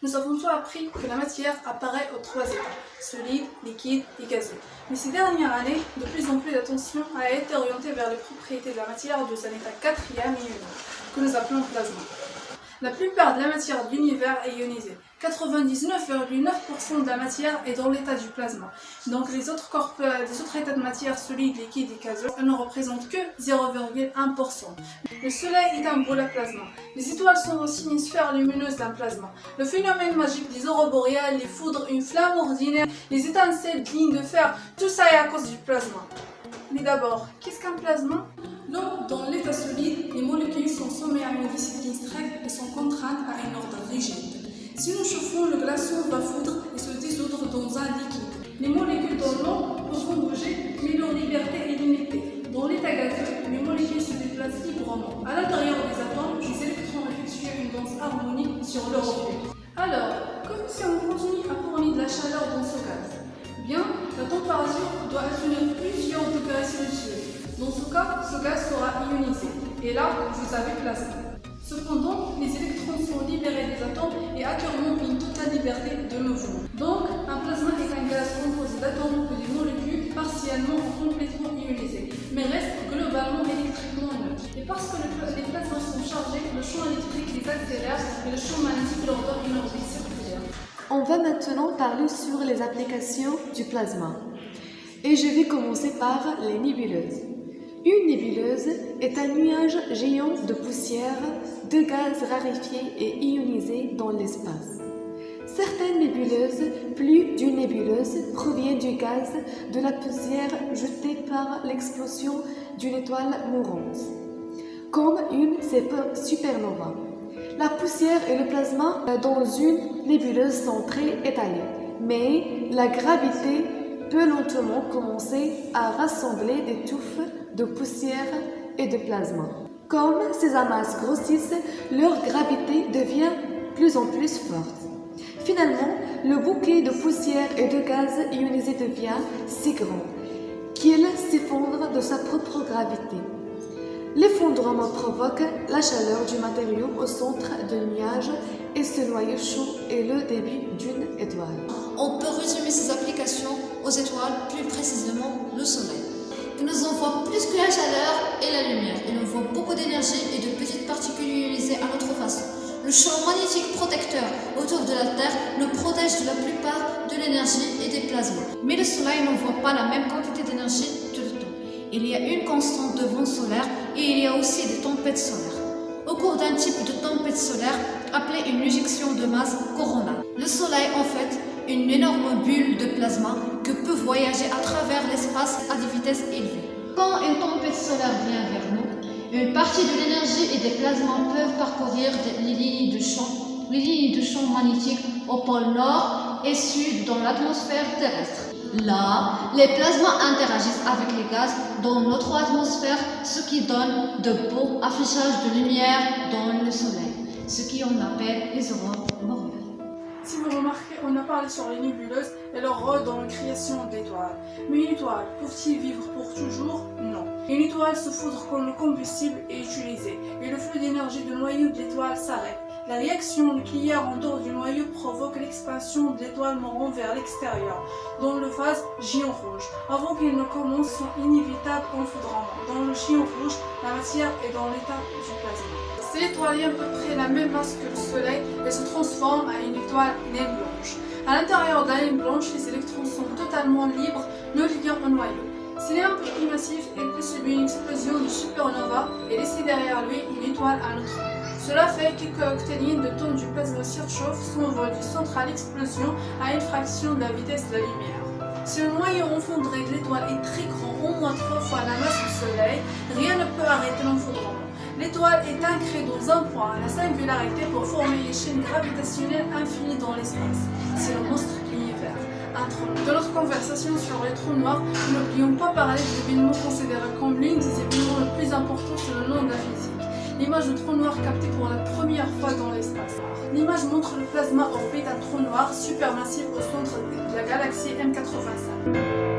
Nous avons tous appris que la matière apparaît aux trois états, solide, liquide et gazeux. Mais ces dernières années, de plus en plus d'attention a été orientée vers les propriétés de la matière de son état quatrième ionisé, que nous appelons plasma. La plupart de la matière de l'univers est ionisée. 99,9% de la matière est dans l'état du plasma. Donc les autres états de matière solides, liquides et gazeux ne représentent que 0,1%. Le Soleil est un boule à plasma. Les étoiles sont aussi une sphère lumineuse d'un plasma. Le phénomène magique des aurores boréales, les foudres, une flamme ordinaire, les étincelles de lignes de fer, tout ça est à cause du plasma. Mais d'abord, qu'est-ce qu'un plasma? Donc, dans l'état solide, les molécules sont soumises à une discipline stricte et sont contraintes à un ordre rigide. Si nous chauffons, le glaçon va fondre et se dissoudre dans un liquide. Les molécules dans l'eau peuvent bouger, mais leur liberté est limitée. Dans l'état gazeux, les molécules se déplacent librement. À l'intérieur des atomes, les électrons effectuent une danse harmonique sur leur orbite. Alors, comme si on continue à fournir de la chaleur dans ce gaz? Bien, la température doit atteindre plusieurs degrés Celsius. Dans ce cas, ce gaz sera ionisé. Et là, vous avez plasma. Cependant, les électrons sont libérés des atomes et acquéreront une totale liberté de mouvement. Donc, un plasma est un gaz composé d'atomes et de molécules partiellement ou complètement ionisés, mais reste globalement électriquement neutre. Et parce que les plasmas sont chargés, le champ électrique les accélère et le champ magnétique leur donne une orbite circulaire. On va maintenant parler sur les applications du plasma. Et je vais commencer par les nébuleuses. Une nébuleuse est un nuage géant de poussière, de gaz raréfiés et ionisés dans l'espace. Certaines nébuleuses, plus d'une nébuleuse, proviennent du gaz de la poussière jetée par l'explosion d'une étoile mourante, comme une supernova. La poussière et le plasma dans une nébuleuse sont très étalés, mais la gravité peut lentement commencer à rassembler des touffes de poussière et de plasma. Comme ces amasses grossissent, leur gravité devient plus en plus forte. Finalement, le bouquet de poussière et de gaz ionisé devient si grand qu'il s'effondre de sa propre gravité. L'effondrement provoque la chaleur du matériau au centre du nuage et ce noyau chaud est le début d'une étoile. On peut résumer ces applications aux étoiles, plus précisément le Soleil, qui nous envoie plus que la chaleur et la lumière. Il envoie beaucoup d'énergie et de petites particules ionisées à notre façon. Le champ magnétique protecteur autour de la Terre nous protège de la plupart de l'énergie et des plasmas. Mais le Soleil n'envoie pas la même quantité d'énergie tout le temps. Il y a une constante de vent solaire et il y a aussi des tempêtes solaires. Au cours d'un type de tempête solaire appelée une éjection de masse coronale. Le Soleil en fait une énorme bulle de plasma que peut voyager à travers l'espace à des vitesses élevées. Quand une tempête solaire vient vers nous, une partie de l'énergie et des plasmas peuvent parcourir les lignes de champ magnétique au pôle nord et sud dans l'atmosphère terrestre. Là, les plasmas interagissent avec les gaz dans notre atmosphère, ce qui donne de beaux affichages de lumière dans le Soleil, ce qu'on appelle les aurores boréales. Si vous remarquez, on a parlé sur les nébuleuses et leur rôle dans la création d'étoiles. Mais une étoile, peut-il vivre pour toujours? Non. Une étoile se foudre quand le combustible est utilisé et le flux d'énergie du noyau de l'étoile s'arrête. La réaction nucléaire en dehors du noyau provoque l'expansion de l'étoile marron vers l'extérieur, dans le phase géant rouge. Avant qu'il ne commence son inévitable enfoudrament. Dans le géant rouge, la matière est dans l'état du plasma. Cette étoile est à peu près la même masse que le Soleil et se transforme à une étoile naine blanche. À l'intérieur de la naine blanche, les électrons sont totalement libres, ne liant au noyau. S'il est un peu plus massif, il peut subir une explosion de supernova et laisser derrière lui une étoile à neutrons. Cela fait quelques octéniers de temps du plasma surchauffe s'envole du centre à l'explosion à une fraction de la vitesse de la lumière. Si le noyau enfondré de l'étoile est très grand, au moins 3 fois la masse du Soleil, rien ne peut arrêter l'enfondrement. L'étoile est ancrée dans un point, la singularité pour former une chaîne gravitationnelle infinie dans l'espace. C'est le monstre de l'univers, un trou noir. Dans notre conversation sur les trous noirs, n'oublions pas parler des événements considérés comme l'une des événements les plus importants sur le nom de la physique. L'image du trou noir captée pour la première fois dans l'espace. L'image montre le plasma orbite d'un trou noir supermassif au centre de la galaxie M85.